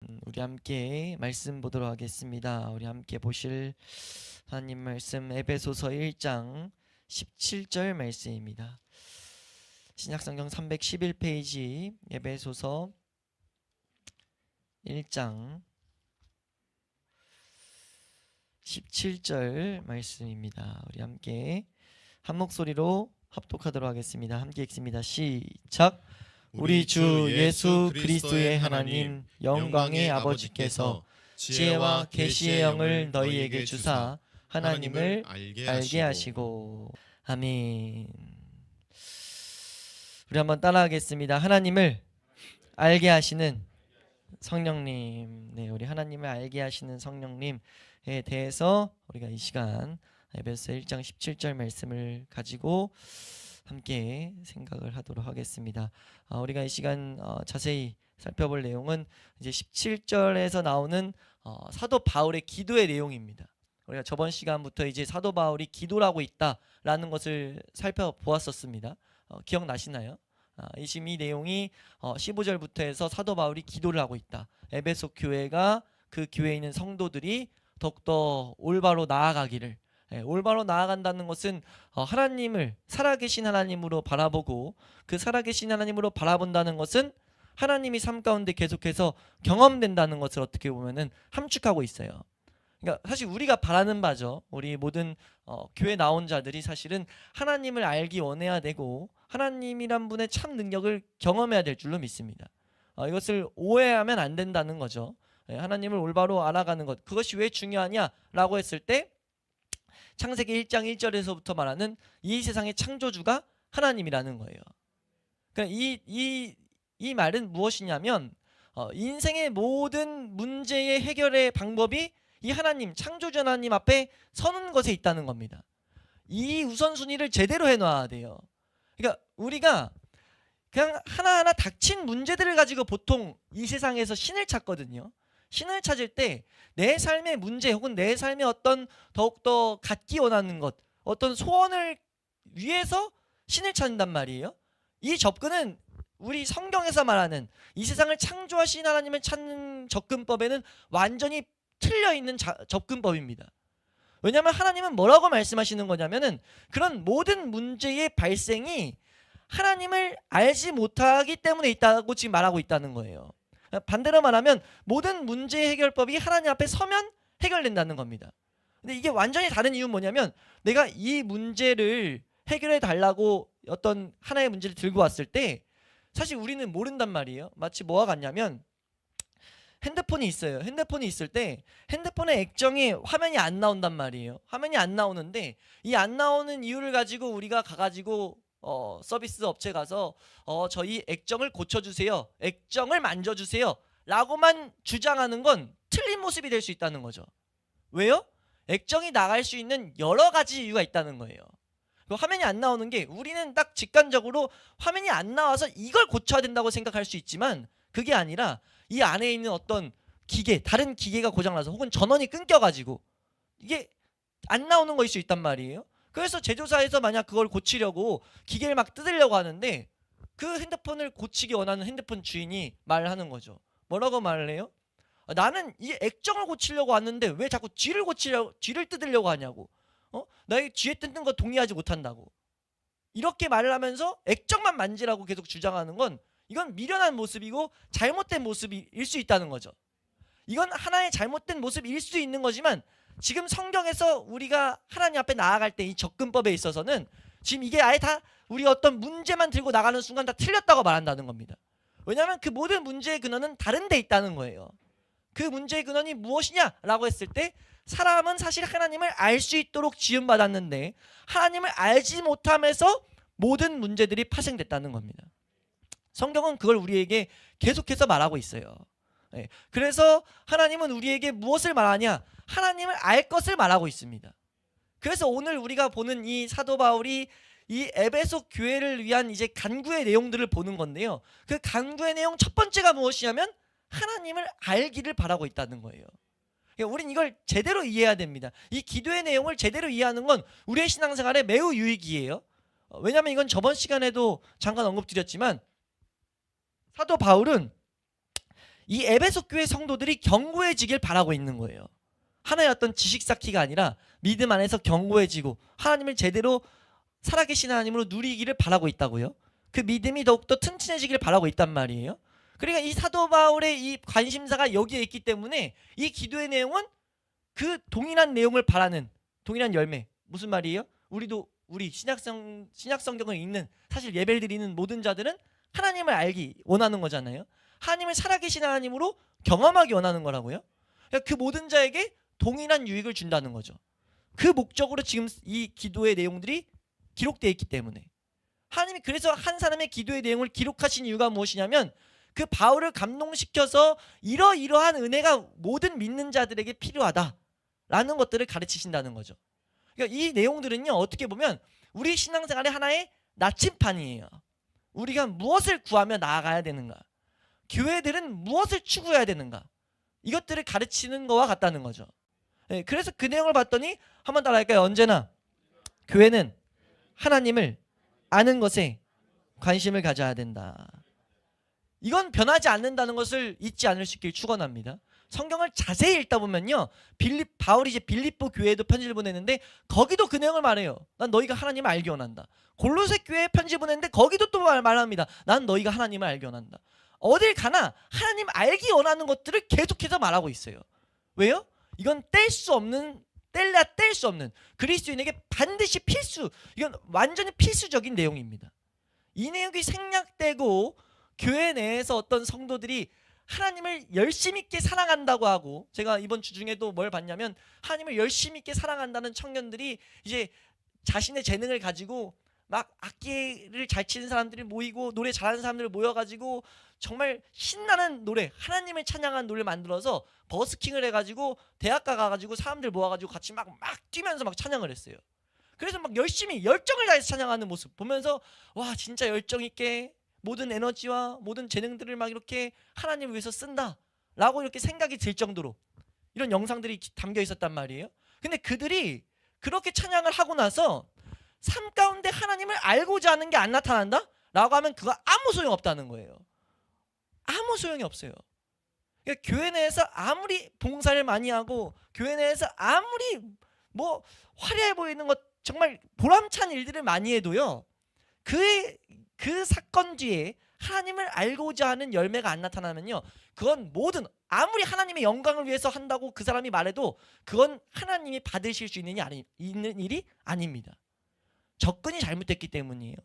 우리 함께 말씀 보도록 하겠습니다. 우리 함께 보실 하나님 말씀 에베소서 1장 17절 말씀입니다. 신약성경 311페이지 에베소서 1장 17절 말씀입니다. 우리 함께 한 목소리로 합독하도록 하겠습니다. 함께 읽습니다. 시작. 우리 주 예수 그리스도의 하나님 영광의 아버지께서 지혜와 계시의 영을 너희에게 주사 하나님을 알게 하시고. 아멘. 우리 한번 따라하겠습니다. 하나님을 알게 하시는 성령님. 네, 우리 하나님을 알게 하시는 성령님에 대해서 우리가 이 시간 에베소 1장 17절 말씀을 가지고 함께 생각을 하도록 하겠습니다. 우리가 이 시간 자세히 살펴볼 내용은 이제 17절에서 나오는 사도 바울의 기도의 내용입니다. 우리가 저번 시간부터 이제 사도 바울이 기도를 있다라는 것을 살펴보았었습니다. 기억나시나요? 이 내용이 15절부터 해서 사도 바울이 기도를 하고 있다. 에베소 교회가 그 교회에 있는 성도들이 더욱더 올바로 나아가기를, 올바로 나아간다는 것은 하나님을 살아계신 하나님으로 바라보고, 그 살아계신 하나님으로 바라본다는 것은 하나님이 삶 가운데 계속해서 경험된다는 것을 어떻게 보면은 함축하고 있어요. 그러니까 사실 우리가 바라는 바죠. 우리 모든 교회 나온 자들이 사실은 하나님을 알기 원해야 되고 하나님이란 분의 참 능력을 경험해야 될 줄로 믿습니다. 이것을 오해하면 안 된다는 거죠. 하나님을 올바로 알아가는 것, 그것이 왜 중요하냐라고 했을 때 창세기 1장 1절에서부터 말하는 이 세상의 창조주가 하나님이라는 거예요. 그러니까 이 말은 무엇이냐면 인생의 모든 문제의 해결의 방법이 이 하나님, 창조주 하나님 앞에 서는 것에 있다는 겁니다. 이 우선순위를 제대로 해놔야 돼요. 그러니까 우리가 그냥 하나하나 닥친 문제들을 가지고 보통 이 세상에서 신을 찾거든요. 신을 찾을 때 내 삶의 문제 혹은 내 삶의 어떤 더욱더 갖기 원하는 것, 어떤 소원을 위해서 신을 찾는단 말이에요. 이 접근은 우리 성경에서 말하는 이 세상을 창조하신 하나님을 찾는 접근법에는 완전히 틀려있는 접근법입니다. 왜냐하면 하나님은 뭐라고 말씀하시는 거냐면은 그런 모든 문제의 발생이 하나님을 알지 못하기 때문에 있다고 지금 말하고 있다는 거예요. 반대로 말하면 모든 문제 해결법이 하나님 앞에 서면 해결된다는 겁니다. 근데 이게 완전히 다른 이유는 뭐냐면 내가 이 문제를 해결해 달라고 어떤 하나의 문제를 들고 왔을 때 사실 우리는 모른단 말이에요. 마치 뭐와 같냐면 핸드폰이 있어요. 핸드폰이 있을 때 핸드폰의 액정이 화면이 안 나온단 말이에요. 화면이 안 나오는데 이 안 나오는 이유를 가지고 우리가 가가지고 서비스 업체 가서 저희 액정을 고쳐주세요, 액정을 만져주세요 라고만 주장하는 건 틀린 모습이 될 수 있다는 거죠. 왜요? 액정이 나갈 수 있는 여러 가지 이유가 있다는 거예요. 화면이 안 나오는 게 우리는 딱 직관적으로 화면이 안 나와서 이걸 고쳐야 된다고 생각할 수 있지만 그게 아니라 이 안에 있는 어떤 기계, 다른 기계가 고장나서 혹은 전원이 끊겨가지고 이게 안 나오는 것일 수 있단 말이에요. 그래서 제조사에서 만약 그걸 고치려고 기계를 막 뜯으려고 하는데 그 핸드폰을 고치기 원하는 핸드폰 주인이 말하는 거죠. 뭐라고 말을 해요? 나는 이 액정을 고치려고 왔는데 왜 자꾸 쥐를 뜯으려고 하냐고. 나의 쥐에 뜯는 거 동의하지 못한다고. 이렇게 말을 하면서 액정만 만지라고 계속 주장하는 건 이건 미련한 모습이고 잘못된 모습일 수 있다는 거죠. 이건 하나의 잘못된 모습일 수 있는 거지만 지금 성경에서 우리가 하나님 앞에 나아갈 때 이 접근법에 있어서는 지금 이게 아예 다 우리 어떤 문제만 들고 나가는 순간 다 틀렸다고 말한다는 겁니다. 왜냐하면 그 모든 문제의 근원은 다른 데 있다는 거예요. 그 문제의 근원이 무엇이냐라고 했을 때 사람은 사실 하나님을 알 수 있도록 지음받았는데 하나님을 알지 못함에서 모든 문제들이 파생됐다는 겁니다. 성경은 그걸 우리에게 계속해서 말하고 있어요. 그래서 하나님은 우리에게 무엇을 말하냐? 하나님을 알 것을 말하고 있습니다. 그래서 오늘 우리가 보는 이 사도 바울이 이 에베소 교회를 위한 이제 간구의 내용들을 보는 건데요. 그 간구의 내용 첫 번째가 무엇이냐면 하나님을 알기를 바라고 있다는 거예요. 우린 이걸 제대로 이해해야 됩니다. 이 기도의 내용을 제대로 이해하는 건 우리의 신앙생활에 매우 유익이에요. 왜냐하면 이건 저번 시간에도 잠깐 언급드렸지만 사도 바울은 이 에베소 교회 성도들이 견고해지길 바라고 있는 거예요. 하나의 어떤 지식 쌓기가 아니라 믿음 안에서 견고해지고 하나님을 제대로 살아계신 하나님으로 누리기를 바라고 있다고요. 그 믿음이 더욱더 튼튼해지길 바라고 있단 말이에요. 그러니까 이 사도 바울의 이 관심사가 여기에 있기 때문에 이 기도의 내용은 그 동일한 내용을 바라는 동일한 열매. 무슨 말이에요? 우리 신약 성경을 읽는 사실 예배를 드리는 모든 자들은 하나님을 알기 원하는 거잖아요. 하나님을 살아계신 하나님으로 경험하기 원하는 거라고요. 그러니까 그 모든 자에게 동일한 유익을 준다는 거죠. 그 목적으로 지금 이 기도의 내용들이 기록되어 있기 때문에 하나님이 그래서 한 사람의 기도의 내용을 기록하신 이유가 무엇이냐면 그 바울을 감동시켜서 이러이러한 은혜가 모든 믿는 자들에게 필요하다라는 것들을 가르치신다는 거죠. 그러니까 이 내용들은요, 어떻게 보면 우리 신앙생활의 하나의 나침판이에요. 우리가 무엇을 구하며 나아가야 되는가, 교회들은 무엇을 추구해야 되는가, 이것들을 가르치는 거와 같다는 거죠. 네, 그래서 그 내용을 봤더니 한번 따라할까요? 언제나 교회는 하나님을 아는 것에 관심을 가져야 된다. 이건 변하지 않는다는 것을 잊지 않을 수 있길 축원합니다. 성경을 자세히 읽다 보면요, 바울이 이제 빌립보 교회에도 편지를 보냈는데 거기도 그 내용을 말해요. 난 너희가 하나님을 알기 원한다. 골로새 교회에 편지 보냈는데 거기도 또 말합니다. 난 너희가 하나님을 알기 원한다. 어딜 가나 하나님 알기 원하는 것들을 계속해서 말하고 있어요. 왜요? 이건 뗄 수 없는 그리스도인에게 반드시 필수, 이건 완전히 필수적인 내용입니다. 이 내용이 생략되고 교회 내에서 어떤 성도들이 하나님을 열심히 있게 사랑한다고 하고, 제가 이번 주 중에도 뭘 봤냐면 하나님을 열심히 있게 사랑한다는 청년들이 이제 자신의 재능을 가지고 막 악기를 잘 치는 사람들이 모이고 노래 잘하는 사람들 모여가지고 정말 신나는 노래, 하나님을 찬양하는 노래를 만들어서 버스킹을 해가지고 대학가 가가지고 사람들 모아가지고 같이 막 뛰면서 막 찬양을 했어요. 그래서 막 열심히 열정을 다해서 찬양하는 모습 보면서 와, 진짜 열정 있게 모든 에너지와 모든 재능들을 막 이렇게 하나님을 위해서 쓴다 라고 이렇게 생각이 들 정도로 이런 영상들이 담겨 있었단 말이에요. 근데 그들이 그렇게 찬양을 하고 나서 삶 가운데 하나님을 알고자 하는 게 안 나타난다? 라고 하면 그거 아무 소용없다는 거예요. 아무 소용이 없어요. 그러니까 교회 내에서 아무리 봉사를 많이 하고 교회 내에서 아무리 뭐 화려해 보이는 것, 정말 보람찬 일들을 많이 해도요, 그 사건 뒤에 하나님을 알고자 하는 열매가 안 나타나면요, 그건 아무리 하나님의 영광을 위해서 한다고 그 사람이 말해도 그건 하나님이 받으실 수 있는 일이 아닙니다. 접근이 잘못됐기 때문이에요.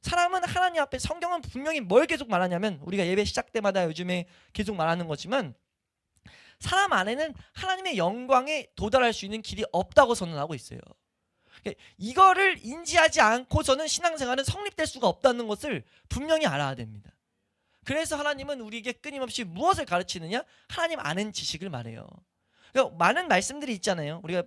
사람은 하나님 앞에, 성경은 분명히 뭘 계속 말하냐면, 우리가 예배 시작 때마다 요즘에 계속 말하는 거지만, 사람 안에는 하나님의 영광에 도달할 수 있는 길이 없다고 선언하고 있어요. 이거를 인지하지 않고서는 신앙생활은 성립될 수가 없다는 것을 분명히 알아야 됩니다. 그래서 하나님은 우리에게 끊임없이 무엇을 가르치느냐? 하나님 아는 지식을 말해요. 그러니까 많은 말씀들이 있잖아요. 우리가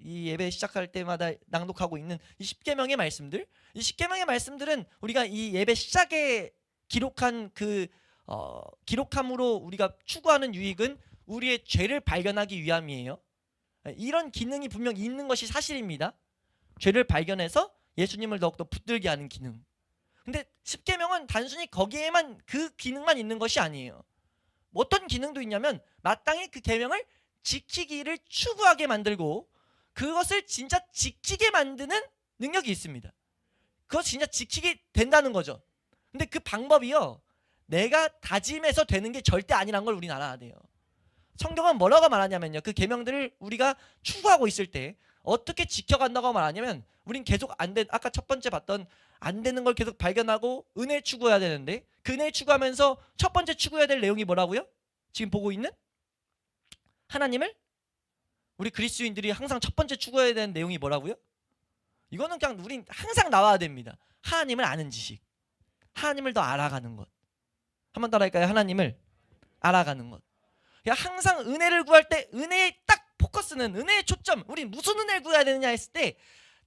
이 예배 시작할 때마다 낭독하고 있는 이 10계명의 말씀들, 이 10계명의 말씀들은 우리가 이 예배 시작에 기록한 기록함으로 우리가 추구하는 유익은 우리의 죄를 발견하기 위함이에요. 이런 기능이 분명 있는 것이 사실입니다. 죄를 발견해서 예수님을 더욱더 붙들게 하는 기능. 근데 10계명은 단순히 거기에만 그 기능만 있는 것이 아니에요. 어떤 기능도 있냐면 마땅히 그 계명을 지키기를 추구하게 만들고 그것을 진짜 지키게 만드는 능력이 있습니다. 그것 진짜 지키게 된다는 거죠. 근데 그 방법이요, 내가 다짐해서 되는 게 절대 아니란 걸 우리는 알아야 돼요. 성경은 뭐라고 말하냐면요, 그 계명들을 우리가 추구하고 있을 때 어떻게 지켜간다고 말하냐면, 우린 계속 아까 첫 번째 봤던 안 되는 걸 계속 발견하고 은혜를 추구해야 되는데, 그 은혜를 추구하면서 첫 번째 추구해야 될 내용이 뭐라고요? 지금 보고 있는 하나님을, 우리 그리스도인들이 항상 첫 번째 추구해야 되는 내용이 뭐라고요? 이거는 그냥 우린 항상 나와야 됩니다. 하나님을 아는 지식, 하나님을 더 알아가는 것. 한번 따라할까요? 하나님을 알아가는 것. 항상 은혜를 구할 때 은혜에 딱 포커스는, 은혜의 초점, 우리 무슨 은혜를 구해야 되느냐 했을 때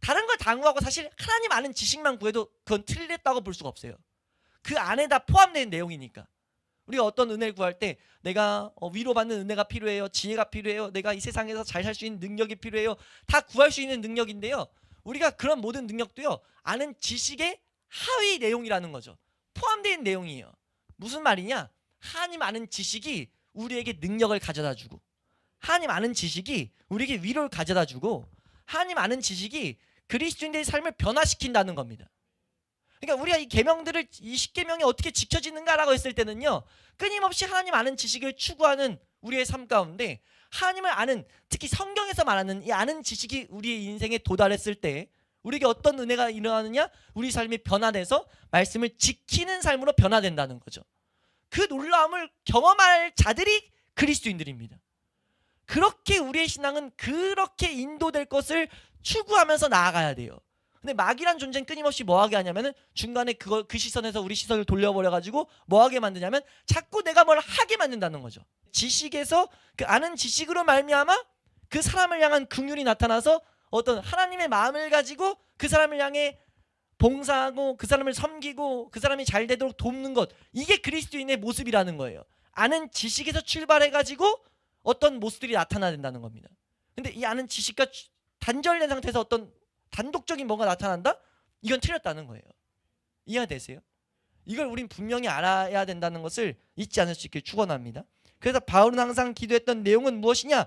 다른 걸 다 구하고 사실 하나님 아는 지식만 구해도 그건 틀렸다고 볼 수가 없어요. 그 안에 다 포함된 내용이니까. 우리가 어떤 은혜를 구할 때 내가 위로받는 은혜가 필요해요, 지혜가 필요해요, 내가 이 세상에서 잘 살 수 있는 능력이 필요해요, 다 구할 수 있는 능력인데요, 우리가 그런 모든 능력도요, 아는 지식의 하위 내용이라는 거죠. 포함된 내용이에요. 무슨 말이냐? 하나님 아는 지식이 우리에게 능력을 가져다 주고, 하나님 아는 지식이 우리에게 위로를 가져다 주고, 하나님 아는 지식이 그리스도인들의 삶을 변화시킨다는 겁니다. 그러니까 우리가 이 계명들을, 이 10계명이 어떻게 지켜지는가라고 했을 때는요, 끊임없이 하나님 아는 지식을 추구하는 우리의 삶 가운데 하나님을 아는, 특히 성경에서 말하는 이 아는 지식이 우리의 인생에 도달했을 때 우리에게 어떤 은혜가 일어나느냐? 우리 삶이 변화돼서 말씀을 지키는 삶으로 변화된다는 거죠. 그 놀라움을 경험할 자들이 그리스도인들입니다. 그렇게 우리의 신앙은 그렇게 인도될 것을 추구하면서 나아가야 돼요. 근데 마귀란 존재는 끊임없이 뭐하게 하냐면은 중간에 그 시선에서 우리 시선을 돌려버려가지고 뭐하게 만드냐면 자꾸 내가 뭘 하게 만든다는 거죠. 지식에서, 그 아는 지식으로 말미암아 그 사람을 향한 긍휼이 나타나서 어떤 하나님의 마음을 가지고 그 사람을 향해 봉사하고 그 사람을 섬기고 그 사람이 잘 되도록 돕는 것, 이게 그리스도인의 모습이라는 거예요. 아는 지식에서 출발해가지고 어떤 모습들이 나타나야 된다는 겁니다. 근데 이 아는 지식과 단절된 상태에서 어떤 단독적인 뭔가 나타난다? 이건 틀렸다는 거예요. 이해가 되세요? 이걸 우린 분명히 알아야 된다는 것을 잊지 않을 수 있길 축원합니다. 그래서 바울은 항상 기도했던 내용은 무엇이냐?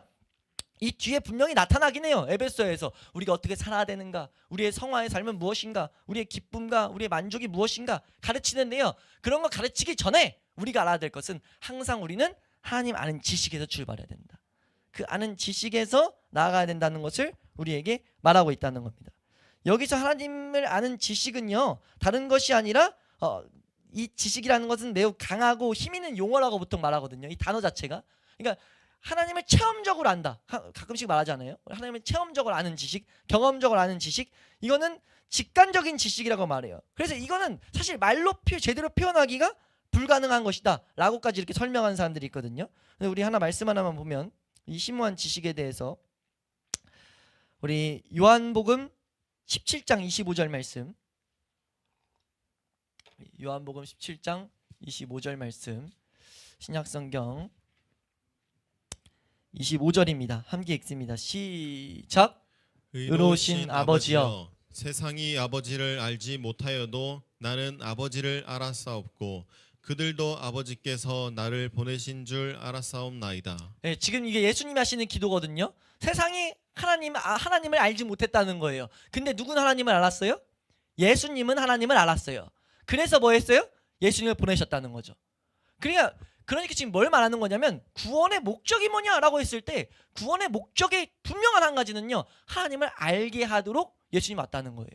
이 뒤에 분명히 나타나긴 해요. 에베소에서 우리가 어떻게 살아야 되는가, 우리의 성화의 삶은 무엇인가, 우리의 기쁨과 우리의 만족이 무엇인가 가르치는데요, 그런 거 가르치기 전에 우리가 알아야 될 것은 항상 우리는 하나님 아는 지식에서 출발해야 된다. 그 아는 지식에서 나아가야 된다는 것을 우리에게 말하고 있다는 겁니다. 여기서 하나님을 아는 지식은요, 다른 것이 아니라 이 지식이라는 것은 매우 강하고 힘 있는 용어라고 보통 말하거든요. 이 단어 자체가. 그러니까 하나님을 체험적으로 안다. 가끔씩 말하잖아요. 하나님을 체험적으로 아는 지식, 경험적으로 아는 지식, 이거는 직관적인 지식이라고 말해요. 그래서 이거는 사실 말로 제대로 표현하기가 불가능한 것이다 라고까지 이렇게 설명하는 사람들이 있거든요. 근데 우리 말씀 하나만 보면 이 심오한 지식에 대해서 우리 요한복음 17장 25절 말씀, 요한복음 17장 25절 말씀, 신약성경 25절입니다. 함께 읽습니다. 시작. 의로우신 아버지여, 세상이 아버지를 알지 못하여도 나는 아버지를 알았사옵고 그들도 아버지께서 나를 보내신 줄 알았사옵나이다. 네, 지금 이게 예수님이 하시는 기도거든요. 세상이 하나님을 알지 못했다는 거예요. 근데 누군 하나님을 알았어요? 예수님은 하나님을 알았어요. 그래서 뭐 했어요? 예수님을 보내셨다는 거죠. 그러니까 지금 뭘 말하는 거냐면 구원의 목적이 뭐냐라고 했을 때 구원의 목적의 분명한 한 가지는요, 하나님을 알게 하도록 예수님이 왔다는 거예요.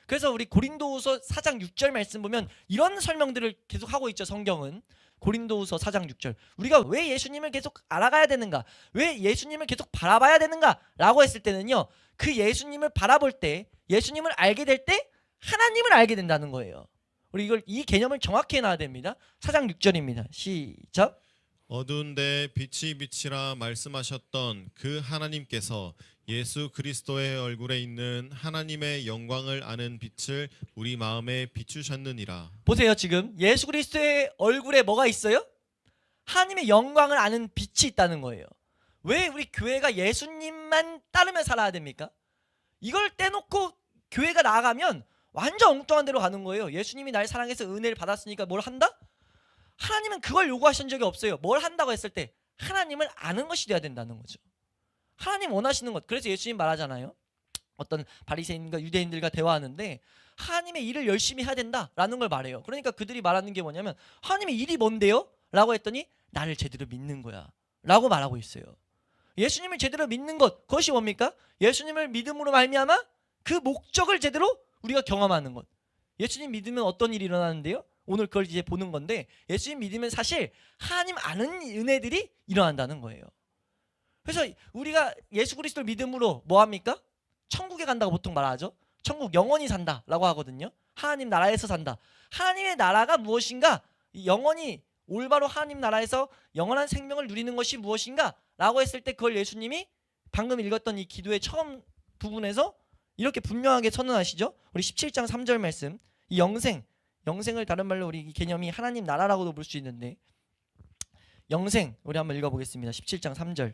그래서 우리 고린도후서 4장 6절 말씀 보면 이런 설명들을 계속 하고 있죠. 성경은 고린도후서 4장 6절, 우리가 왜 예수님을 계속 알아가야 되는가, 왜 예수님을 계속 바라봐야 되는가 라고 했을 때는요, 그 예수님을 바라볼 때, 예수님을 알게 될 때 하나님을 알게 된다는 거예요. 우리 이 개념을 정확히 해놔야 됩니다. 4장 6절입니다. 시작. 어두운데 빛이 빛이라 말씀하셨던 그 하나님께서 예수 그리스도의 얼굴에 있는 하나님의 영광을 아는 빛을 우리 마음에 비추셨느니라. 보세요. 지금 예수 그리스도의 얼굴에 뭐가 있어요? 하나님의 영광을 아는 빛이 있다는 거예요. 왜 우리 교회가 예수님만 따르며 살아야 됩니까? 이걸 떼놓고 교회가 나아가면 완전 엉뚱한 데로 가는 거예요. 예수님이 날 사랑해서 은혜를 받았으니까 뭘 한다? 하나님은 그걸 요구하신 적이 없어요. 뭘 한다고 했을 때 하나님을 아는 것이 돼야 된다는 거죠. 하나님 원하시는 것. 그래서 예수님 말하잖아요. 어떤 바리새인과 유대인들과 대화하는데 하나님의 일을 열심히 해야 된다라는 걸 말해요. 그러니까 그들이 말하는 게 뭐냐면 하나님의 일이 뭔데요? 라고 했더니 나를 제대로 믿는 거야 라고 말하고 있어요. 예수님을 제대로 믿는 것, 그것이 뭡니까? 예수님을 믿음으로 말미암아 그 목적을 제대로 우리가 경험하는 것. 예수님 믿으면 어떤 일이 일어나는데요? 오늘 그걸 이제 보는 건데, 예수님 믿으면 사실 하나님 아는 은혜들이 일어난다는 거예요. 그래서 우리가 예수 그리스도를 믿음으로 뭐 합니까? 천국에 간다고 보통 말하죠. 천국 영원히 산다라고 하거든요. 하나님 나라에서 산다. 하나님의 나라가 무엇인가? 영원히 올바로 하나님 나라에서 영원한 생명을 누리는 것이 무엇인가? 라고 했을 때 그걸 예수님이 방금 읽었던 이 기도의 처음 부분에서 이렇게 분명하게 선언하시죠. 우리 17장 3절 말씀, 이 영생을 다른 말로 우리 이 개념이 하나님 나라라고도 볼 수 있는데, 영생 우리 한번 읽어보겠습니다. 17장 3절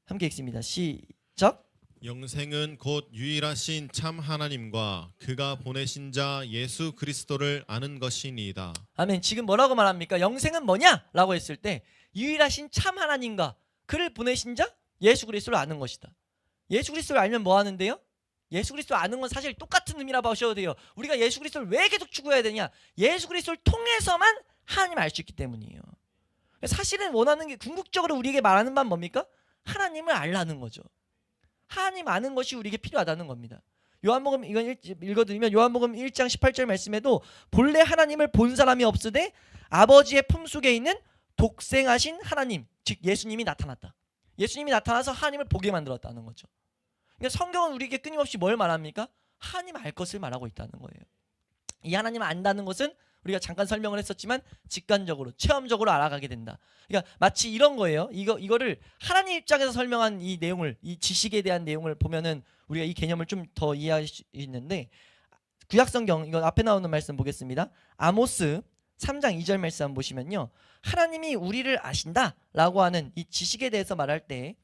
함께 읽습니다. 시작. 영생은 곧 유일하신 참 하나님과 그가 보내신 자 예수 그리스도를 아는 것이니이다. 아멘. 지금 뭐라고 말합니까? 영생은 뭐냐? 라고 했을 때 유일하신 참 하나님과 그를 보내신 자 예수 그리스도를 아는 것이다. 예수 그리스도를 알면 뭐 하는데요? 예수 그리스도를 아는 건 사실 똑같은 의미라고 보셔도 돼요. 우리가 예수 그리스도를 왜 계속 추구해야 되냐? 예수 그리스도를 통해서만 하나님을 알 수 있기 때문이에요. 사실은 원하는 게 궁극적으로 우리에게 말하는 바는 뭡니까? 하나님을 알라는 거죠. 하나님 아는 것이 우리에게 필요하다는 겁니다. 요한복음 이건 읽어드리면 요한복음 1장 18절 말씀에도 본래 하나님을 본 사람이 없으되 아버지의 품속에 있는 독생하신 하나님 즉 예수님이 나타났다. 예수님이 나타나서 하나님을 보게 만들었다는 거죠. 그러니까 성경은 우리에게 끊임없이 뭘 말합니까? 하나님 알 것을 말하고 있다는 거예요. 이 하나님을 안다는 것은 우리가 잠깐 설명을 했었지만 직관적으로 체험적으로 알아가게 된다. 그러니까 마치 이런 거예요. 이거를 하나님 입장에서 설명한 이 내용을, 이 지식에 대한 내용을 보면은 우리가 이 개념을 좀 더 이해할 수 있는데, 구약성경 이거 앞에 나오는 말씀 보겠습니다. 아모스 3장 2절 말씀 한번 보시면요, 하나님이 우리를 아신다라고 하는 이 지식에 대해서 말할 때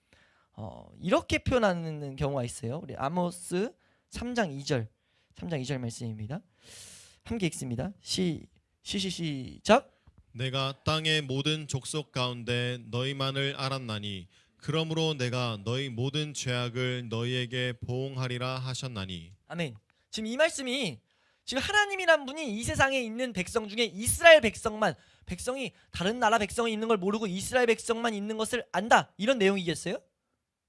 이렇게 표현하는 경우가 있어요. 우리 아모스 3장 2절 말씀입니다. 함께 읽습니다. 시작. 내가 땅의 모든 족속 가운데 너희만을 알았나니 그러므로 내가 너희 모든 죄악을 너희에게 보응하리라 하셨나니. 아멘. 지금 이 말씀이 지금 하나님이란 분이 이 세상에 있는 백성 중에 이스라엘 백성만, 백성이 다른 나라 백성이 있는 걸 모르고 이스라엘 백성만 있는 것을 안다, 이런 내용이겠어요?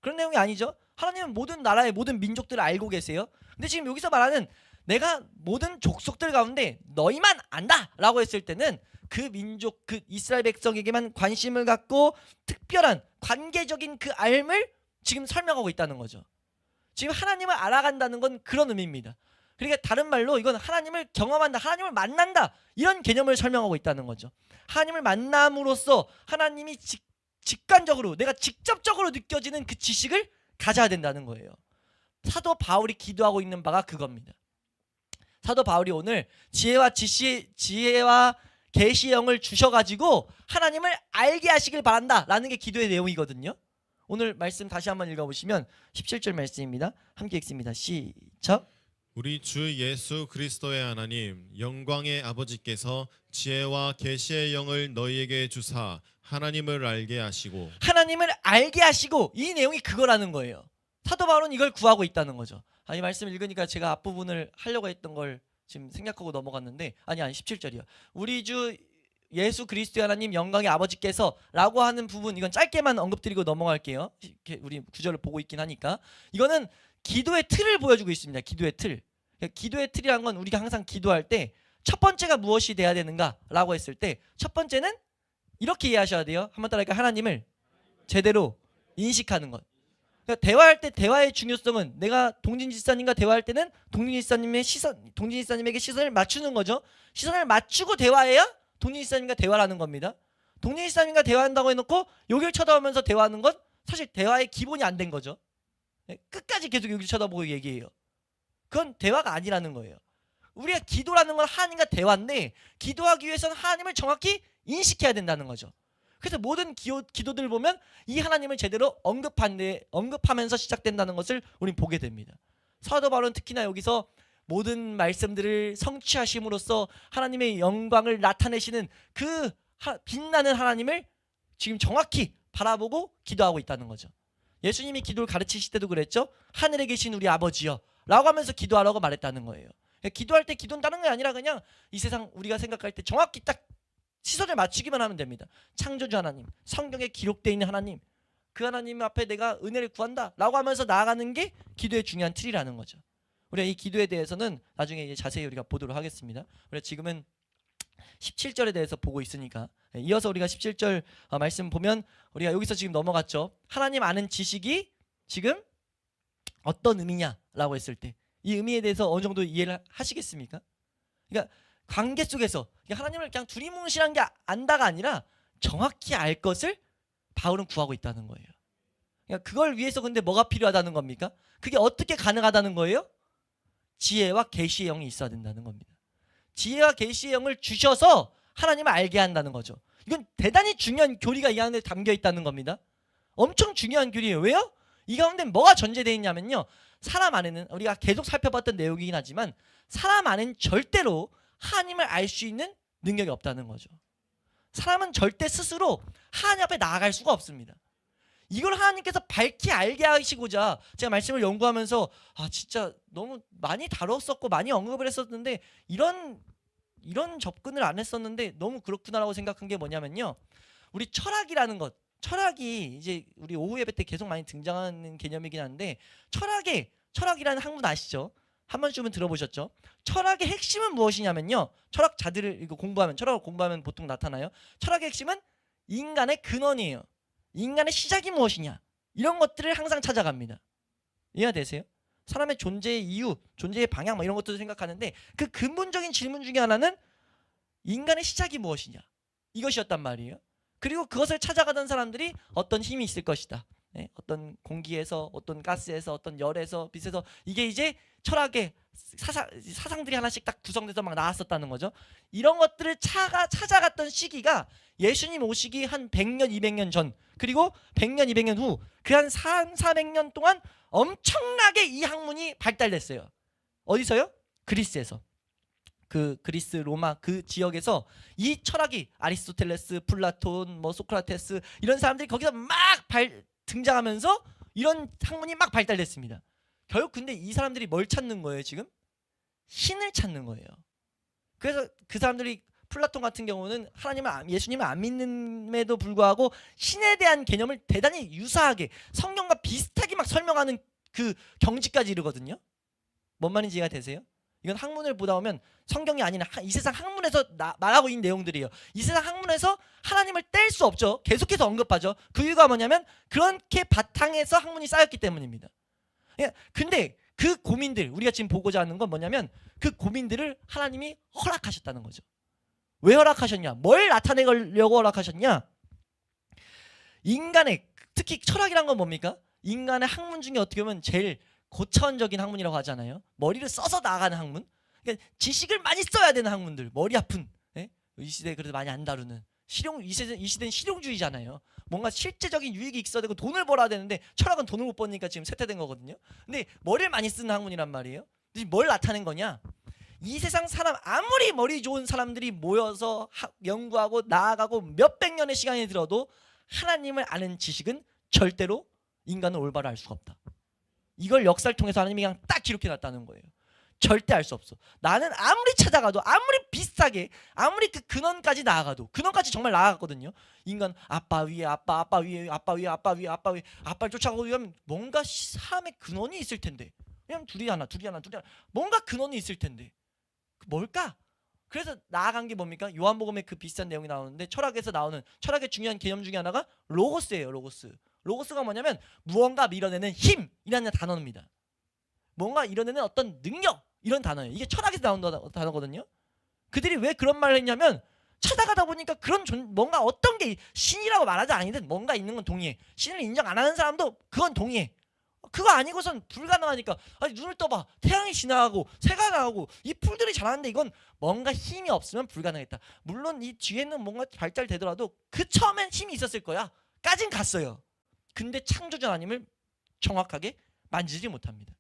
그런 내용이 아니죠. 하나님은 모든 나라의 모든 민족들을 알고 계세요. 근데 지금 여기서 말하는 내가 모든 족속들 가운데 너희만 안다 라고 했을 때는 그 민족, 그 이스라엘 백성에게만 관심을 갖고 특별한 관계적인 그 알을 지금 설명하고 있다는 거죠. 지금 하나님을 알아간다는 건 그런 의미입니다. 그러니까 다른 말로 이건 하나님을 경험한다, 하나님을 만난다, 이런 개념을 설명하고 있다는 거죠. 하나님을 만남으로써 하나님이 직관적으로, 내가 직접적으로 느껴지는 그 지식을 가져야 된다는 거예요. 사도 바울이 기도하고 있는 바가 그겁니다. 사도 바울이 오늘 지혜와 계시의 영을 주셔가지고 하나님을 알게 하시길 바란다 라는 게 기도의 내용이거든요. 오늘 말씀 다시 한번 읽어보시면 17절 말씀입니다. 함께 읽습니다. 시작. 우리 주 예수 그리스도의 하나님 영광의 아버지께서 지혜와 계시의 영을 너희에게 주사 하나님을 알게 하시고, 하나님을 알게 하시고, 이 내용이 그거라는 거예요. 사도 바울은 이걸 구하고 있다는 거죠. 이 말씀을 읽으니까 제가 앞부분을 하려고 했던 걸 지금 생각하고 넘어갔는데, 아니 17절이요. 우리 주 예수 그리스도의 하나님 영광의 아버지께서 라고 하는 부분, 이건 짧게만 언급드리고 넘어갈게요. 우리 구절을 보고 있긴 하니까. 이거는 기도의 틀을 보여주고 있습니다. 기도의 틀. 기도의 틀이란 건 우리가 항상 기도할 때 첫 번째가 무엇이 돼야 되는가 라고 했을 때 첫 번째는 이렇게 이해하셔야 돼요. 한번 따라할까요? 하나님을 제대로 인식하는 것. 그러니까 대화할 때 대화의 중요성은, 내가 동진지사님과 대화할 때는 동진지사님에게 시선을 맞추는 거죠. 시선을 맞추고 대화해야 동진지사님과 대화라는 겁니다. 동진지사님과 대화한다고 해놓고 여기를 쳐다보면서 대화하는 건 사실 대화의 기본이 안 된 거죠. 끝까지 계속 여기를 쳐다보고 얘기해요. 그건 대화가 아니라는 거예요. 우리가 기도라는 건 하나님과 대화인데, 기도하기 위해서는 하나님을 정확히 인식해야 된다는 거죠. 그래서 모든 기도들 보면 이 하나님을 제대로 언급하면서 시작된다는 것을 우리는 보게 됩니다. 사도 바울은 특히나 여기서 모든 말씀들을 성취하심으로써 하나님의 영광을 나타내시는 그 빛나는 하나님을 지금 정확히 바라보고 기도하고 있다는 거죠. 예수님이 기도를 가르치실 때도 그랬죠. 하늘에 계신 우리 아버지여 라고 하면서 기도하라고 말했다는 거예요. 기도할 때 기도는 다른 게 아니라 그냥 이 세상 우리가 생각할 때 정확히 딱 시선을 맞추기만 하면 됩니다. 창조주 하나님, 성경에 기록되어 있는 하나님, 그 하나님 앞에 내가 은혜를 구한다 라고 하면서 나아가는 게 기도의 중요한 틀이라는 거죠. 우리가 이 기도에 대해서는 나중에 이제 자세히 우리가 보도록 하겠습니다. 우리가 지금은 17절에 대해서 보고 있으니까 이어서 우리가 17절 말씀 보면, 우리가 여기서 지금 넘어갔죠. 하나님 아는 지식이 지금 어떤 의미냐라고 했을 때 이 의미에 대해서 어느 정도 이해를 하시겠습니까? 그러니까 관계 속에서 하나님을 그냥 두리뭉실한 게 안다가 아니라 정확히 알 것을 바울은 구하고 있다는 거예요. 그러니까 그걸 위해서 근데 뭐가 필요하다는 겁니까? 그게 어떻게 가능하다는 거예요? 지혜와 계시의 영이 있어야 된다는 겁니다. 지혜와 계시의 영을 주셔서 하나님을 알게 한다는 거죠. 이건 대단히 중요한 교리가 이 안에 담겨 있다는 겁니다. 엄청 중요한 교리예요. 왜요? 이 가운데 뭐가 전제되어 있냐면요, 사람 안에는, 우리가 계속 살펴봤던 내용이긴 하지만 사람 안에는 절대로 하나님을 알 수 있는 능력이 없다는 거죠. 사람은 절대 스스로 하나님 앞에 나아갈 수가 없습니다. 이걸 하나님께서 밝히 알게 하시고자 제가 말씀을 연구하면서 진짜 너무 많이 다뤘었고 많이 언급을 했었는데 이런 접근을 안 했었는데 너무 그렇구나라고 생각한 게 뭐냐면요, 우리 철학이라는 것, 철학이 이제 우리 오후 예배 때 계속 많이 등장하는 개념이긴 한데, 철학이라는 학문 아시죠? 한 번쯤은 들어보셨죠? 철학의 핵심은 무엇이냐면요, 철학자들을 이거 공부하면, 철학을 공부하면 보통 나타나요. 철학의 핵심은 인간의 근원이에요. 인간의 시작이 무엇이냐, 이런 것들을 항상 찾아갑니다. 이해가 되세요? 사람의 존재의 이유, 존재의 방향 이런 것들도 생각하는데 그 근본적인 질문 중에 하나는 인간의 시작이 무엇이냐, 이것이었단 말이에요. 그리고 그것을 찾아가던 사람들이 어떤 힘이 있을 것이다. 네? 어떤 공기에서, 어떤 가스에서, 어떤 열에서, 빛에서, 이게 이제 철학의 사상들이 하나씩 딱 구성돼서 막 나왔었다는 거죠. 이런 것들을 찾아갔던 시기가 예수님 오시기 한 100년, 200년 전, 그리고 100년, 200년 후, 그 한 400년 동안 엄청나게 이 학문이 발달됐어요. 어디서요? 그리스에서. 그 그리스, 로마 그 지역에서 이 철학이, 아리스토텔레스, 플라톤, 소크라테스 이런 사람들이 거기서 막 등장하면서 이런 학문이 막 발달됐습니다. 결국 근데 이 사람들이 뭘 찾는 거예요? 지금 신을 찾는 거예요. 그래서 그 사람들이, 플라톤 같은 경우는 예수님을 안 믿는에도 불구하고 신에 대한 개념을 대단히 유사하게, 성경과 비슷하게 막 설명하는 그 경지까지 이르거든요. 뭔 말인지 이해가 되세요? 이건 학문을 보다 보면 성경이 아니라 이 세상 학문에서 말하고 있는 내용들이에요. 이 세상 학문에서 하나님을 뗄 수 없죠. 계속해서 언급하죠. 그 이유가 뭐냐면 그렇게 바탕에서 학문이 쌓였기 때문입니다. 근데 그 고민들, 우리가 지금 보고자 하는 건 뭐냐면 그 고민들을 하나님이 허락하셨다는 거죠. 왜 허락하셨냐? 뭘 나타내려고 허락하셨냐? 인간의, 특히 철학이란 건 뭡니까? 인간의 학문 중에 어떻게 보면 제일 고차원적인 학문이라고 하잖아요. 머리를 써서 나가는 학문. 그러니까 지식을 많이 써야 되는 학문들, 머리 아픈, 이 시대에 그래도 많이 안 다루는 이 시대는 실용주의잖아요. 뭔가 실제적인 유익이 있어야 되고 돈을 벌어야 되는데 철학은 돈을 못 버니까 지금 쇠퇴된 거거든요. 근데 머리를 많이 쓰는 학문이란 말이에요. 뭘 나타낸 거냐? 이 세상 사람, 아무리 머리 좋은 사람들이 모여서 연구하고 나아가고 몇백 년의 시간이 들어도 하나님을 아는 지식은 절대로 인간은 올바로 알 수가 없다. 이걸 역사를 통해서 하나님이 그냥 딱 기록해놨다는 거예요. 절대 알 수 없어. 나는 아무리 찾아가도, 아무리 비슷하게, 아무리 그 근원까지 나아가도, 근원까지 정말 나아갔거든요. 인간 아빠 위에 아빠, 아빠 위에 아빠 위에 아빠 위에 아빠 위에 아빠를 쫓아가고 이러면 뭔가 삶의 근원이 있을 텐데, 그냥 둘이 하나 뭔가 근원이 있을 텐데 뭘까? 그래서 나아간 게 뭡니까? 요한복음에 그 비슷한 내용이 나오는데, 철학에서 나오는 철학의 중요한 개념 중에 하나가 로고스예요. 로고스가 뭐냐면 무언가 밀어내는 힘이라는 단어입니다. 뭔가 이뤄내는 어떤 능력, 이런 단어예요. 이게 철학에서 나온 단어거든요. 그들이 왜 그런 말을 했냐면 찾아가다 보니까 그런 뭔가 어떤 게, 신이라고 말하지 아니든 뭔가 있는 건 동의해. 신을 인정 안 하는 사람도 그건 동의해. 그거 아니고선 불가능하니까. 아니 눈을 떠봐, 태양이 지나가고 새가 나가고 이 풀들이 자라는데 이건 뭔가 힘이 없으면 불가능했다. 물론 이 뒤에는 뭔가 발달되더라도 그 처음엔 힘이 있었을 거야 까진 갔어요. 근데 창조주 하나님을 정확하게 만지지 못합니다.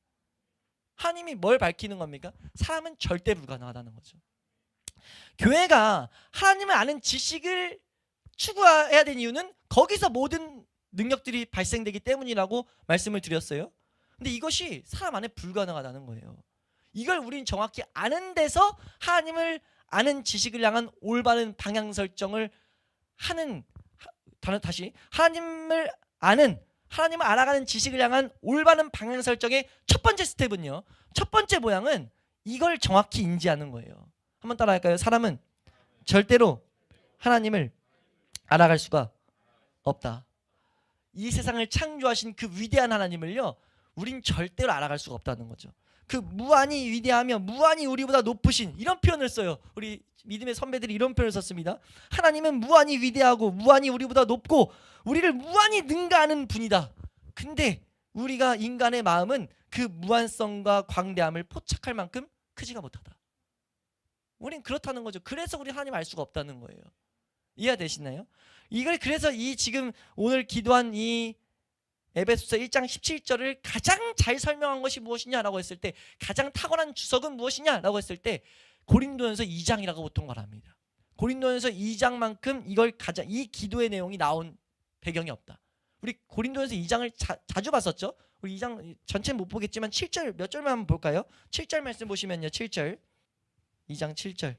하나님이 뭘 밝히는 겁니까? 사람은 절대 불가능하다는 거죠. 교회가 하나님을 아는 지식을 추구해야 되는 이유는 거기서 모든 능력들이 발생되기 때문이라고 말씀을 드렸어요. 근데 이것이 사람 안에 불가능하다는 거예요. 이걸 우리는 정확히 아는 데서 하나님을 아는 지식을 향한 올바른 방향 설정을 하는, 다시 하나님을 알아가는 지식을 향한 올바른 방향 설정의 첫 번째 스텝은요, 첫 번째 모양은 이걸 정확히 인지하는 거예요. 한번 따라할까요? 사람은 절대로 하나님을 알아갈 수가 없다. 이 세상을 창조하신 그 위대한 하나님을요, 우린 절대로 알아갈 수가 없다는 거죠. 그 무한히 위대하며 무한히 우리보다 높으신, 이런 표현을 써요. 우리 믿음의 선배들이 이런 표현을 썼습니다. 하나님은 무한히 위대하고 무한히 우리보다 높고 우리를 무한히 능가하는 분이다. 근데 우리가, 인간의 마음은 그 무한성과 광대함을 포착할 만큼 크지가 못하다. 우린 그렇다는 거죠. 그래서 우리 하나님 알 수가 없다는 거예요. 이해되시나요? 이걸 그래서 이 지금 오늘 기도한 이 에베소서 1장 17절을 가장 잘 설명한 것이 무엇이냐라고 했을 때, 가장 탁월한 주석은 무엇이냐라고 했을 때 고린도전서 2장이라고 보통 말합니다. 고린도전서 2장만큼 이 기도의 내용이 나온 배경이 없다. 우리 고린도전서 2장을 자주 봤었죠. 우리 2장 전체 못 보겠지만 7절 몇 절만 한번 볼까요? 7절 말씀 보시면요. 7절 2장 7절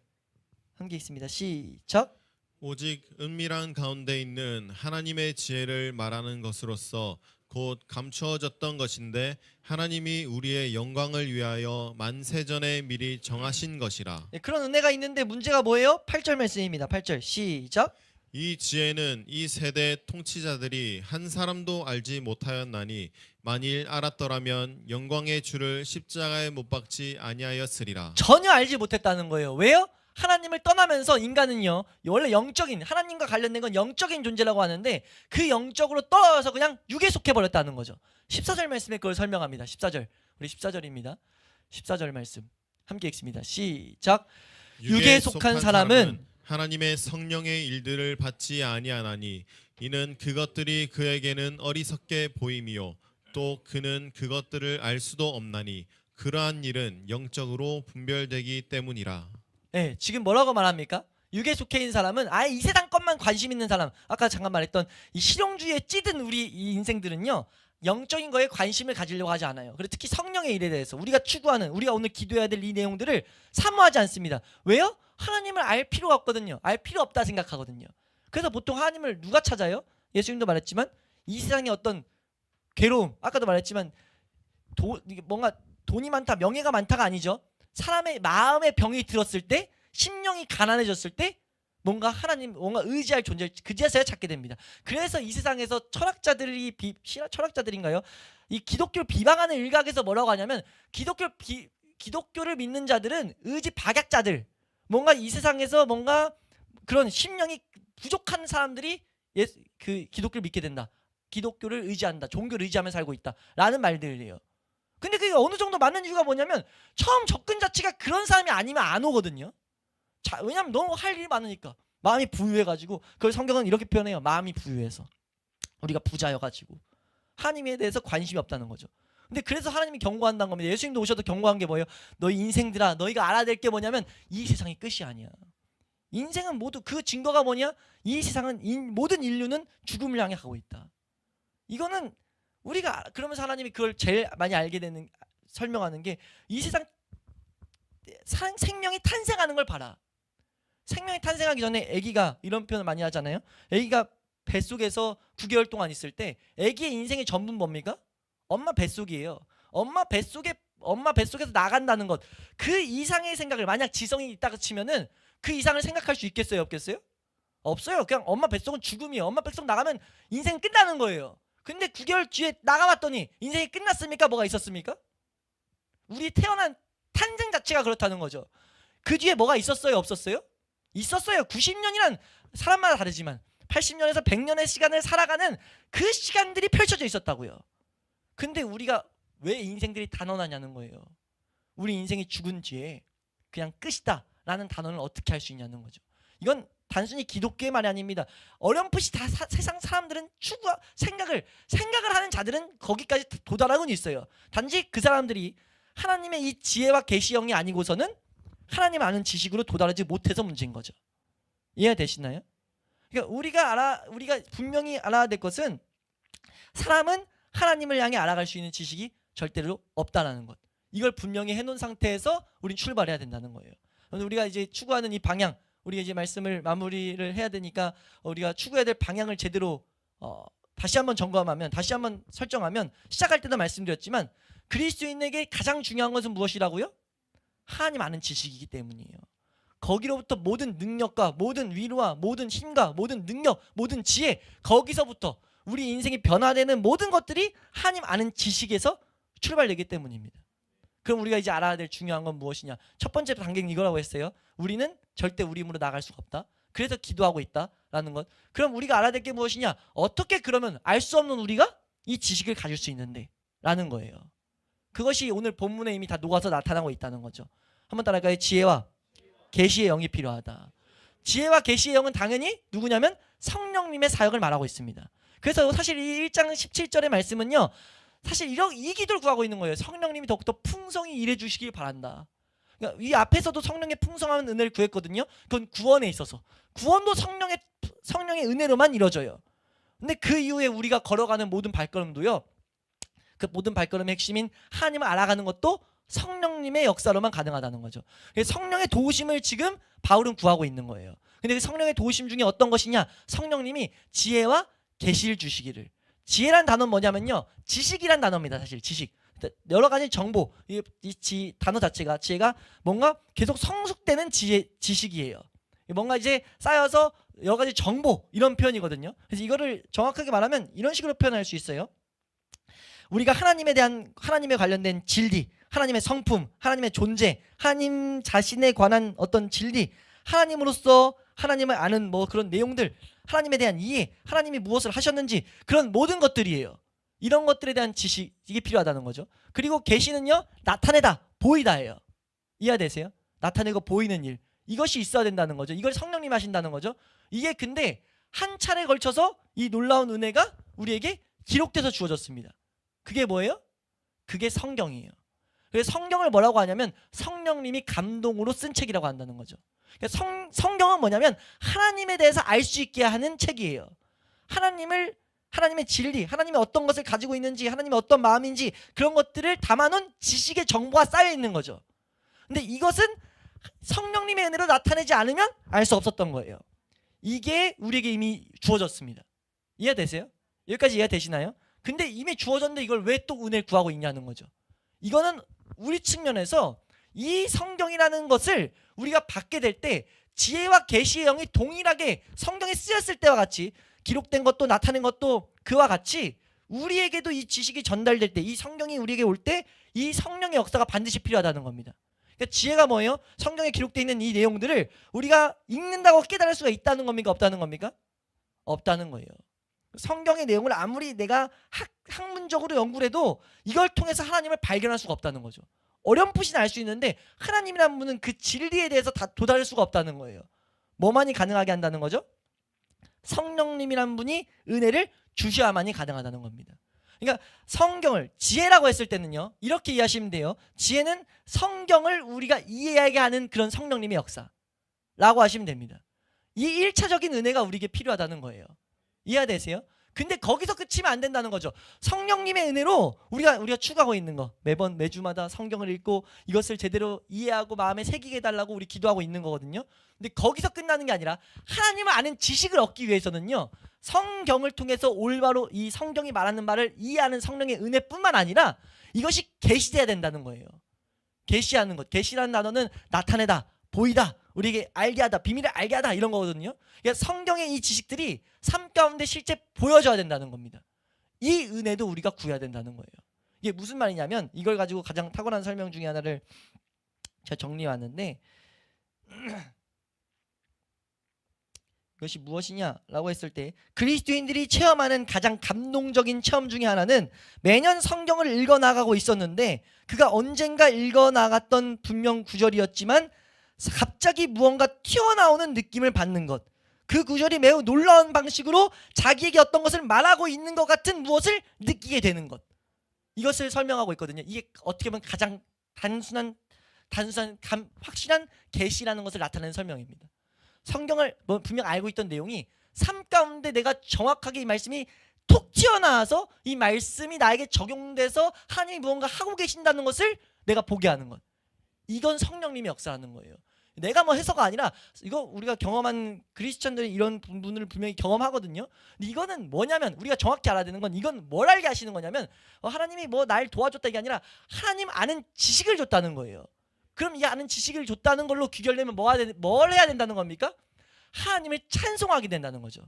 한 게 있습니다. 시작. 오직 은밀한 가운데 있는 하나님의 지혜를 말하는 것으로서 곧 감추어졌던 것인데 하나님이 우리의 영광을 위하여 만세전에 미리 정하신 것이라. 네, 그런 은혜가 있는데 문제가 뭐예요? 8절 말씀입니다. 8절 시작. 이 지혜는 이 세대 통치자들이 한 사람도 알지 못하였나니 만일 알았더라면 영광의 주를 십자가에 못 박지 아니하였으리라. 전혀 알지 못했다는 거예요. 왜요? 하나님을 떠나면서 인간은요, 원래 영적인, 하나님과 관련된 건 영적인 존재라고 하는데 그 영적으로 떨어져서 그냥 육에 속해버렸다는 거죠. 14절 말씀에 그걸 설명합니다. 14절, 우리 14절입니다. 14절 말씀 함께 읽습니다. 시작. 육에 속한 사람은 하나님의 성령의 일들을 받지 아니하나니 이는 그것들이 그에게는 어리석게 보임이요 또 그는 그것들을 알 수도 없나니 그러한 일은 영적으로 분별되기 때문이라. 네, 지금 뭐라고 말합니까? 육에 속해 있는 사람은 아예 이 세상 것만 관심 있는 사람, 아까 잠깐 말했던 이 실용주의에 찌든 우리 이 인생들은요, 영적인 거에 관심을 가지려고 하지 않아요. 그리고 특히 성령의 일에 대해서 우리가 추구하는, 우리가 오늘 기도해야 될 이 내용들을 사모하지 않습니다. 왜요? 하나님을 알 필요가 없거든요. 알 필요 없다 생각하거든요. 그래서 보통 하나님을 누가 찾아요? 예수님도 말했지만 이 세상의 어떤 괴로움, 아까도 말했지만 뭔가 돈이 많다, 명예가 많다가 아니죠. 사람의 마음의 병이 들었을 때, 심령이 가난해졌을 때 뭔가 하나님, 뭔가 의지할 존재를 그제서야 찾게 됩니다. 그래서 이 세상에서 철학자들인가요? 이 기독교를 비방하는 일각에서 뭐라고 하냐면 기독교를 믿는 자들은 의지 박약자들, 뭔가 이 세상에서 뭔가 그런 심령이 부족한 사람들이 그 기독교를 믿게 된다. 기독교를 의지한다. 종교를 의지하며 살고 있다. 라는 말들이에요. 근데 그게 어느 정도 맞는 이유가 뭐냐면 처음 접근 자체가 그런 사람이 아니면 안 오거든요. 왜냐면 너무 할 일이 많으니까. 마음이 부유해가지고, 그걸 성경은 이렇게 표현해요. 마음이 부유해서. 우리가 부자여가지고 하나님에 대해서 관심이 없다는 거죠. 근데 그래서 하나님이 경고한다는 겁니다. 예수님도 오셔도 경고한 게 뭐예요? 너희 인생들아, 너희가 알아야 될 게 뭐냐면 이 세상이 끝이 아니야. 인생은 모두, 그 증거가 뭐냐? 이 세상은, 모든 인류는 죽음을 향해 가고 있다. 이거는 우리가, 그러면서 하나님이 그걸 제일 많이 알게 되는, 설명하는 게, 이 세상 생명이 탄생하는 걸 봐라. 생명이 탄생하기 전에 아기가, 이런 표현을 많이 하잖아요. 아기가 뱃속에서 9개월 동안 있을 때 아기의 인생의 전부는 뭡니까? 엄마 뱃속이에요. 엄마 뱃속에서 나간다는 것, 그 이상의 생각을, 만약 지성이 있다고 치면은 그 이상을 생각할 수 있겠어요, 없겠어요? 없어요. 그냥 엄마 뱃속은 죽음이에요. 엄마 뱃속 나가면 인생 끝나는 거예요. 근데 9개월 뒤에 나가봤더니 인생이 끝났습니까? 뭐가 있었습니까? 우리 태어난 탄생 자체가 그렇다는 거죠. 그 뒤에 뭐가 있었어요? 없었어요? 있었어요. 90년이란 사람마다 다르지만 80년에서 100년의 시간을 살아가는 그 시간들이 펼쳐져 있었다고요. 근데 우리가 왜 인생들이 단언하냐는 거예요. 우리 인생이 죽은 뒤에 그냥 끝이다 라는 단언을 어떻게 할 수 있냐는 거죠. 이건 단순히 기독교의 말이 아닙니다. 어렴풋이 다 세상 사람들은 생각을 하는 자들은 거기까지 도달하고는 있어요. 단지 그 사람들이 하나님의 이 지혜와 계시형이 아니고서는 하나님 아는 지식으로 도달하지 못해서 문제인 거죠. 이해되시나요? 그러니까 우리가 분명히 알아야 될 것은, 사람은 하나님을 향해 알아갈 수 있는 지식이 절대로 없다라는 것. 이걸 분명히 해놓은 상태에서 우린 출발해야 된다는 거예요. 우리가 이제 추구하는 이 방향, 우리가 이제 말씀을 마무리를 해야 되니까 우리가 추구해야 될 방향을 제대로 다시 한번 점검하면, 다시 한번 설정하면, 시작할 때도 말씀드렸지만 그리스도인에게 가장 중요한 것은 무엇이라고요? 하나님 아는 지식이기 때문이에요. 거기로부터 모든 능력과 모든 위로와 모든 힘과 모든 능력, 모든 지혜, 거기서부터 우리 인생이 변화되는 모든 것들이 하나님 아는 지식에서 출발되기 때문입니다. 그럼 우리가 이제 알아야 될 중요한 건 무엇이냐? 첫 번째 단계는 이거라고 했어요. 우리는 절대 우리 힘으로 나갈 수가 없다. 그래서 기도하고 있다라는 것. 그럼 우리가 알아야 될 게 무엇이냐? 어떻게 그러면 알 수 없는 우리가 이 지식을 가질 수 있는데 라는 거예요. 그것이 오늘 본문에 이미 다 녹아서 나타나고 있다는 거죠. 한번 따라할까요? 지혜와 계시의 영이 필요하다. 지혜와 계시의 영은 당연히 누구냐면 성령님의 사역을 말하고 있습니다. 그래서 사실 이 1장 17절의 말씀은요, 사실 이 기도를 구하고 있는 거예요. 성령님이 더욱더 풍성히 일해 주시길 바란다. 그러니까 이 앞에서도 성령의 풍성한 은혜를 구했거든요. 그건 구원에 있어서. 구원도 성령의 은혜로만 이루어져요. 근데 그 이후에 우리가 걸어가는 모든 발걸음도요, 그 모든 발걸음의 핵심인 하나님을 알아가는 것도 성령님의 역사로만 가능하다는 거죠. 그래서 성령의 도우심을 지금 바울은 구하고 있는 거예요. 근데 그 성령의 도우심 중에 어떤 것이냐? 성령님이 지혜와 계시를 주시기를. 지혜란 단어는 뭐냐면요, 지식이란 단어입니다. 사실 지식, 여러 가지 정보, 단어 자체가, 지혜가 뭔가 계속 성숙되는 지식이에요. 뭔가 이제 쌓여서 여러 가지 정보, 이런 표현이거든요. 그래서 이거를 정확하게 말하면 이런 식으로 표현할 수 있어요. 우리가 하나님에 관련된 진리, 하나님의 성품, 하나님의 존재, 하나님 자신에 관한 어떤 진리, 하나님으로서 하나님을 아는 뭐 그런 내용들, 하나님에 대한 이해, 하나님이 무엇을 하셨는지, 그런 모든 것들이에요. 이런 것들에 대한 지식이 필요하다는 거죠. 그리고 계시는요, 나타내다, 보이다예요. 이해되세요? 나타내고 보이는 일, 이것이 있어야 된다는 거죠. 이걸 성령님 하신다는 거죠. 이게 근데 한 차례에 걸쳐서 이 놀라운 은혜가 우리에게 기록돼서 주어졌습니다. 그게 뭐예요? 그게 성경이에요. 그래서 성경을 뭐라고 하냐면 성령님이 감동으로 쓴 책이라고 한다는 거죠. 그러니까 성경은 뭐냐면 하나님에 대해서 알 수 있게 하는 책이에요. 하나님의 진리, 하나님이 어떤 것을 가지고 있는지, 하나님의 어떤 마음인지, 그런 것들을 담아놓은 지식의 정보가 쌓여 있는 거죠. 근데 이것은 성령님의 은혜로 나타내지 않으면 알 수 없었던 거예요. 이게 우리에게 이미 주어졌습니다. 이해되세요? 여기까지 이해되시나요? 근데 이미 주어졌는데 이걸 왜 또 은혜를 구하고 있냐는 거죠. 이거는 우리 측면에서 이 성경이라는 것을 우리가 받게 될 때 지혜와 계시의 영이 동일하게 성경에 쓰였을 때와 같이, 기록된 것도 나타낸 것도 그와 같이 우리에게도 이 지식이 전달될 때, 이 성경이 우리에게 올 때 이 성령의 역사가 반드시 필요하다는 겁니다. 그러니까 지혜가 뭐예요? 성경에 기록되어 있는 이 내용들을 우리가 읽는다고 깨달을 수가 있다는 겁니까? 없다는 겁니까? 없다는 거예요. 성경의 내용을 아무리 내가 학문적으로 연구를 해도 이걸 통해서 하나님을 발견할 수가 없다는 거죠. 어렴풋이 알 수 있는데 하나님이라는 분은 그 진리에 대해서 다 도달할 수가 없다는 거예요. 뭐만이 가능하게 한다는 거죠? 성령님이라는 분이 은혜를 주셔야만이 가능하다는 겁니다. 그러니까 성경을 지혜라고 했을 때는요, 이렇게 이해하시면 돼요. 지혜는 성경을 우리가 이해하게 하는 그런 성령님의 역사라고 하시면 됩니다. 이 1차적인 은혜가 우리에게 필요하다는 거예요. 이해되세요? 근데 거기서 그치면 안 된다는 거죠. 성령님의 은혜로 우리가 추구하고 있는 거, 매주마다 성경을 읽고 이것을 제대로 이해하고 마음에 새기게 해달라고 우리 기도하고 있는 거거든요. 근데 거기서 끝나는 게 아니라 하나님을 아는 지식을 얻기 위해서는요, 성경을 통해서 올바로 이 성경이 말하는 말을 이해하는 성령의 은혜뿐만 아니라 이것이 계시돼야 된다는 거예요. 계시하는 것, 계시라는 단어는 나타내다, 보이다, 우리에게 알게 하다, 비밀을 알게 하다, 이런 거거든요. 그러니까 성경의 이 지식들이 삶 가운데 실제 보여져야 된다는 겁니다. 이 은혜도 우리가 구해야 된다는 거예요. 이게 무슨 말이냐면, 이걸 가지고 가장 탁월한 설명 중에 하나를 제가 정리해 왔는데, 이것이 무엇이냐라고 했을 때, 그리스도인들이 체험하는 가장 감동적인 체험 중에 하나는 매년 성경을 읽어나가고 있었는데, 그가 언젠가 읽어나갔던 분명 구절이었지만 갑자기 무언가 튀어나오는 느낌을 받는 것, 그 구절이 매우 놀라운 방식으로 자기에게 어떤 것을 말하고 있는 것 같은 무엇을 느끼게 되는 것, 이것을 설명하고 있거든요. 이게 어떻게 보면 가장 단순한 확실한 계시라는 것을 나타내는 설명입니다. 성경을 분명 알고 있던 내용이 삶 가운데 내가 정확하게 이 말씀이 톡 튀어나와서 이 말씀이 나에게 적용돼서 하나님이 무언가 하고 계신다는 것을 내가 보게 하는 것, 이건 성령님이 역사하는 거예요. 내가 뭐 해서가 아니라, 이거 우리가 경험한 크리스천들이 이런 부분을 분명히 경험하거든요. 근데 이거는 뭐냐면, 우리가 정확히 알아야 되는 건, 이건 뭘 알게 하시는 거냐면, 하나님이 뭐 날 도와줬다 이게 아니라 하나님 아는 지식을 줬다는 거예요. 그럼 이 아는 지식을 줬다는 걸로 귀결되면 뭘 해야 된다는 겁니까? 하나님을 찬송하게 된다는 거죠.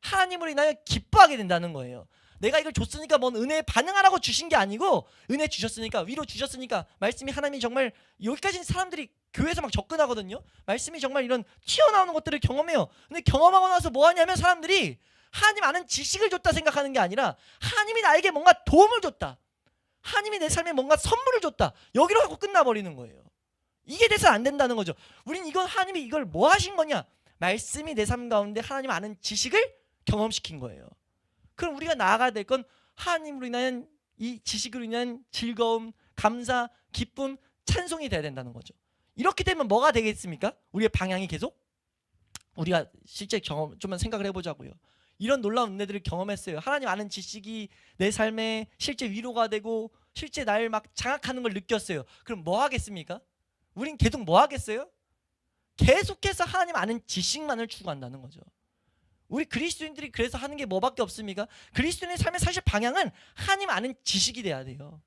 하나님으로 인하여 기뻐하게 된다는 거예요. 내가 이걸 줬으니까 뭔 은혜에 반응하라고 주신 게 아니고, 은혜 주셨으니까, 위로 주셨으니까, 말씀이 하나님이 정말, 여기까지는 사람들이 교회에서 막 접근하거든요. 말씀이 정말 이런 튀어나오는 것들을 경험해요. 근데 경험하고 나서 뭐 하냐면, 사람들이 하나님 아는 지식을 줬다 생각하는 게 아니라 하나님이 나에게 뭔가 도움을 줬다, 하나님이 내 삶에 뭔가 선물을 줬다, 여기로 하고 끝나버리는 거예요. 이게 돼서는 안 된다는 거죠. 우린 이건 하나님이 이걸 뭐 하신 거냐, 말씀이 내 삶 가운데 하나님 아는 지식을 경험시킨 거예요. 그럼 우리가 나아가야 될 건 하나님으로 인한 이 지식으로 인한 즐거움, 감사, 기쁨, 찬송이 돼야 된다는 거죠. 이렇게 되면 뭐가 되겠습니까? 우리의 방향이 계속 우리가 실제 경험 좀만 생각을 해보자고요. 이런 놀라운 은혜들을 경험했어요. 하나님 아는 지식이 내 삶에 실제 위로가 되고 실제 날 막 장악하는 걸 느꼈어요. 그럼 뭐 하겠습니까? 우린 계속 뭐 하겠어요? 계속해서 하나님 아는 지식만을 추구한다는 거죠. 우리 그리스도인들이 그래서 하는 게 뭐밖에 없습니까? 그리스도인의 삶의 사실 방향은 하나님 아는 지식이 돼야 돼요.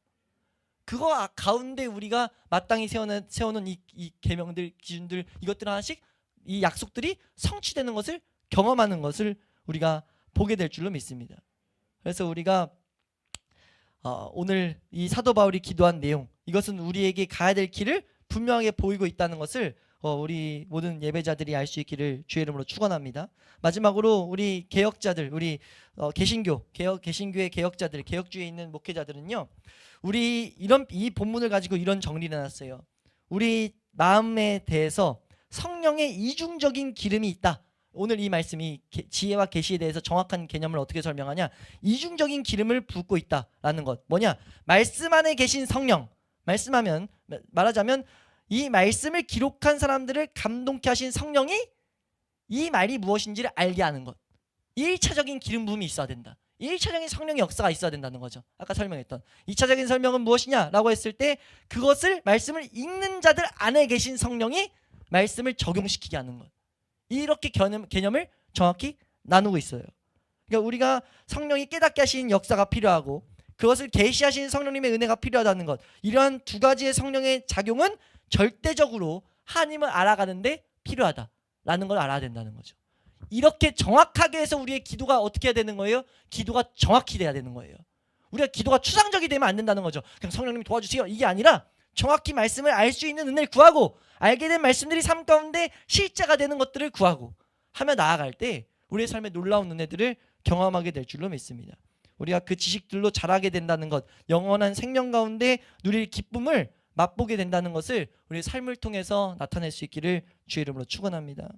그거 가운데 우리가 마땅히 세워놓은 이 계명들, 기준들, 이것들 하나씩 이 약속들이 성취되는 것을 경험하는 것을 우리가 보게 될 줄로 믿습니다. 그래서 우리가 오늘 이 사도 바울이 기도한 내용, 이것은 우리에게 가야 될 길을 분명하게 보이고 있다는 것을 우리 모든 예배자들이 알 수 있기를 주의 이름으로 축원합니다. 마지막으로 우리 개혁자들, 우리 개신교의 개혁자들, 개혁주의에 있는 목회자들은요, 우리 이 본문을 가지고 이런 정리를 해놨어요. 우리 마음에 대해서 성령의 이중적인 기름이 있다. 오늘 이 말씀이 지혜와 계시에 대해서 정확한 개념을 어떻게 설명하냐? 이중적인 기름을 붓고 있다라는 것. 뭐냐? 말씀 안에 계신 성령. 말하자면 이 말씀을 기록한 사람들을 감동케 하신 성령이 이 말이 무엇인지를 알게 하는 것. 1차적인 기름 부음이 있어야 된다. 1차적인 성령의 역사가 있어야 된다는 거죠. 아까 설명했던 2차적인 설명은 무엇이냐라고 했을 때 그것을 말씀을 읽는 자들 안에 계신 성령이 말씀을 적용시키게 하는 것. 이렇게 개념을 정확히 나누고 있어요. 그러니까 우리가 성령이 깨닫게 하시는 역사가 필요하고 그것을 계시하시는 성령님의 은혜가 필요하다는 것. 이러한 두 가지의 성령의 작용은 절대적으로 하나님을 알아가는데 필요하다라는 걸 알아야 된다는 거죠. 이렇게 정확하게 해서 우리의 기도가 어떻게 해야 되는 거예요? 기도가 정확히 돼야 되는 거예요. 우리가 기도가 추상적이 되면 안 된다는 거죠. 그냥 성령님이 도와주세요. 이게 아니라 정확히 말씀을 알 수 있는 은혜를 구하고 알게 된 말씀들이 삶 가운데 실제가 되는 것들을 구하고 하며 나아갈 때 우리의 삶의 놀라운 은혜들을 경험하게 될 줄로 믿습니다. 우리가 그 지식들로 자라게 된다는 것, 영원한 생명 가운데 누릴 기쁨을 맛보게 된다는 것을 우리의 삶을 통해서 나타낼 수 있기를 주의 이름으로 축원합니다.